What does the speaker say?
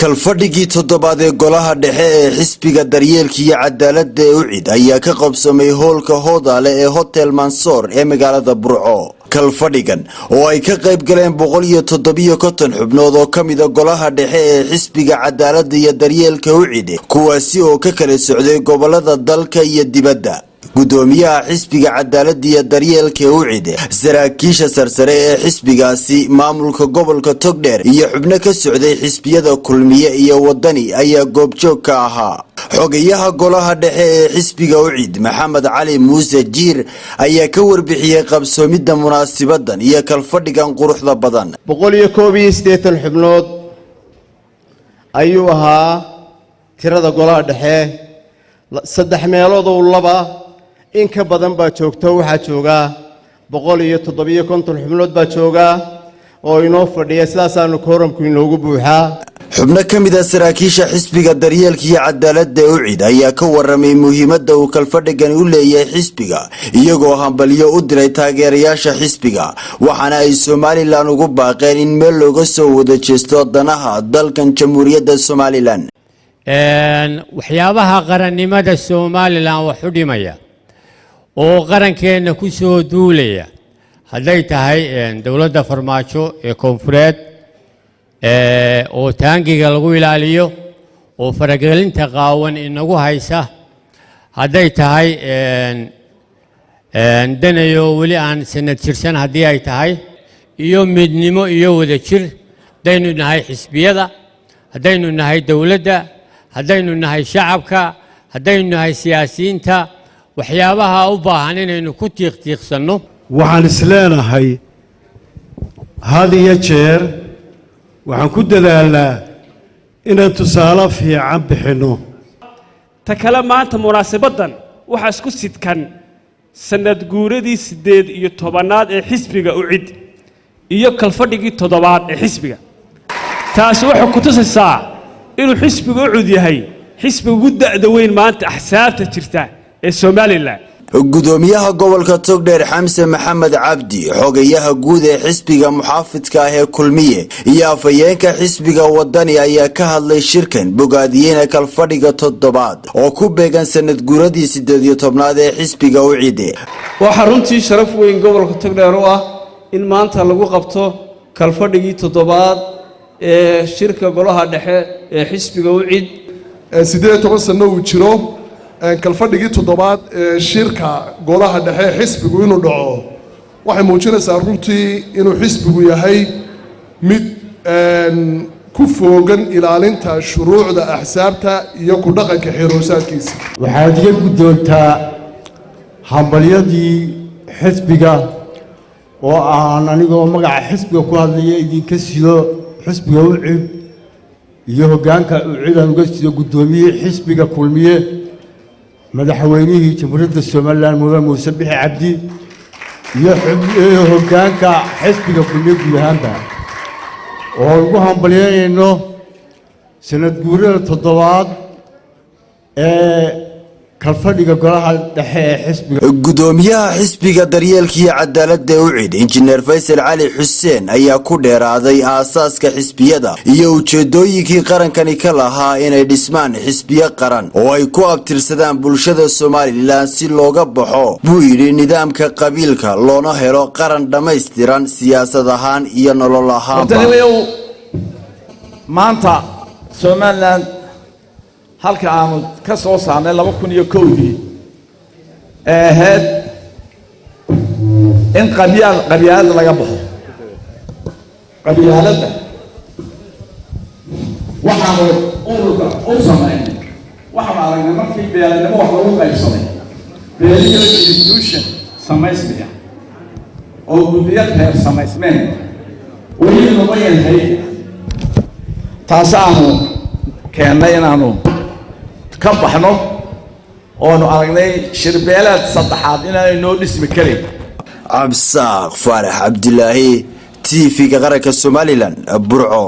kalfadhigii toddobaad ee golaha dhexe ee xisbiga daryeelka iyo cadaaladda ee UCID ayaa ka qabsamay hoolka Hoodale ee Hotel Mansour ee magaalada Burco. kalfadhigan oo ay ka qayb galeen 107 xubnood oo kamid ah golaha dhexe ee xisbiga cadaaladda iyo daryeelka UCID kuwaasi oo ka kala socday gobolada dalka iyo dibadda. gudoomiyaha xisbiga cadaaladda iyo daryeelka UCID saraakiisha sarsare ee xisbigaasi maamulka gobolka Togdheer iyo xubno ka socday xisbiyada kulmiye iyo wadani ayaa goobjoog ka ahaa. xogayaha golaha dhexe ee xisbiga UCID Maxamed Cali Muuse Jiir ayaa ka warbixiyay qabsoomidda munaasabaddan iyo kalfadhigan quruxda badan. 181 xubnood ayuu ahaa tirada golaha dhexe 3 meelood oo laba in ka badan baa joogto waxa jooga 157 xubnood baa jooga oo inoo fadhiya sidaas aanu kooramku inoogu buuxaa. xubno kamid ah saraakiisha xisbiga daryeelka iyo cadaaladda ee UCID ayaa ka waramay muhiimadda uu kalfadhigan u leeyahay xisbiga iyagoo hambalyo u diray taageerayaasha xisbiga waxaana ay Soomaaliland ugu baaqeen in meel looga soo wada jeesto danaha dalkan Jamhuuriyadda Soomaaliland. waxyaabaha qarannimada Soomaaliland wax u dhimaya oo qarankeena ku soo duulaya haday tahay dawladda farmaajo ee koonfureed oo taangiga lagu ilaaliyo oo faragelinta qaawan inagu haysa haday tahay danayo wali aan sanad jirsan hadii ay tahay iyo midnimo iyo wada jir hadaynu nahay xisbiyada hadaynu nahay dawladda hadaynu nahay shacabka hadaynu nahay siyaasiyiinta waxyaabaha u baahan inaynu ku tiiqtiiqsano waxaan isleenahay had iyo jeer waxaan ku dadaalnaa inaan tusaale fiican bixino. ta kale maanta munaasabaddan waxa isku sidkan sanad guuradii 18aad ee xisbiga UCID iyo kalfadhigii toddobaad ee xisbiga taas waxa ku tusaysaa inuu xisbigu UCID yahay xisbiga ugu da'da weyn maanta axsaabta jirta ee Soomaaliland. gudoomiyaha gobolka Togdheer Xamse Maxamed Cabdi xogayaha guud ee xisbiga muxaafidka ah ee kulmiye iyo afayeenka xisbiga wadani ayaa ka hadlay shirkan bogaadiyeen kalfadhiga toddobaad oo ku beegan sanad guuradii 18aad ee xisbiga UCID. waxa runtii sharaf weyn gobolka Togdheer u ah in maanta lagu qabto kalfadhigii toddobaad ee shirka golaha dhexe ee xisbiga UCID 18 sano uu jiro kalfadhigii toddobaad ee shirka golaha dhexe xisbigu inuu dhaco waxay muujinaysaa runtii inuu xisbigu yahay mid ku foogan ilaalinta shuruucda axsaabta iyo ku dhaqanka xiroosaadkiisa. waxaad iga guddoontaa hambalyadii xisbiga oo aan anigoo magaca xisbiga ku hadlaya idinka sido xisbiga UCID iyo hoggaanka UCID aan uga sido gudoomiyihii xisbiga kulmiye madaxweynihii Jamhuuriyadda Soomaaliland Mudane Muuse Bixi Cabdi iyo hoggaanka xisbiga kulmiye guud ahaanba oo ugu hambalyeynayno sanad guurada toddobaad ee kalfadhiga golaha dhexe ee xisbiga. gudoomiyaha xisbiga daryeelka iyo cadaaladda ee UCID Injineer Faysal Cali Xuseen ayaa ku dheeraaday aasaaska xisbiyada iyo ujeedooyinkii qarankani ka lahaa inay dhismaan xisbiyo qaran oo ay ku abtirsadaan bulshada Soomaaliland si looga baxo buu yiri nidaamka qabiilka loona helo qaran dhameystiran siyaasad ahaan iyo nolol ahaan. maanta Soomaaliland halka aanu ka soo saarnay 2001 ahayd in qabyaalada laga baxo qabyaalada waxaanu ururka u sameynay waxaan aragnay markii beelanimo wax lagu qaybsaday beeliyo institution samaysmaya oo guddiyaal heer samaysmeen weli lama yahay taas aanu keenay inaanu ka baxno oo aragnay shirbeelaad saddexaad inaan noo dhismi karin. Absaaq Faarax Cabdilaahi TV-ga qaranka Soomaaliland Burco.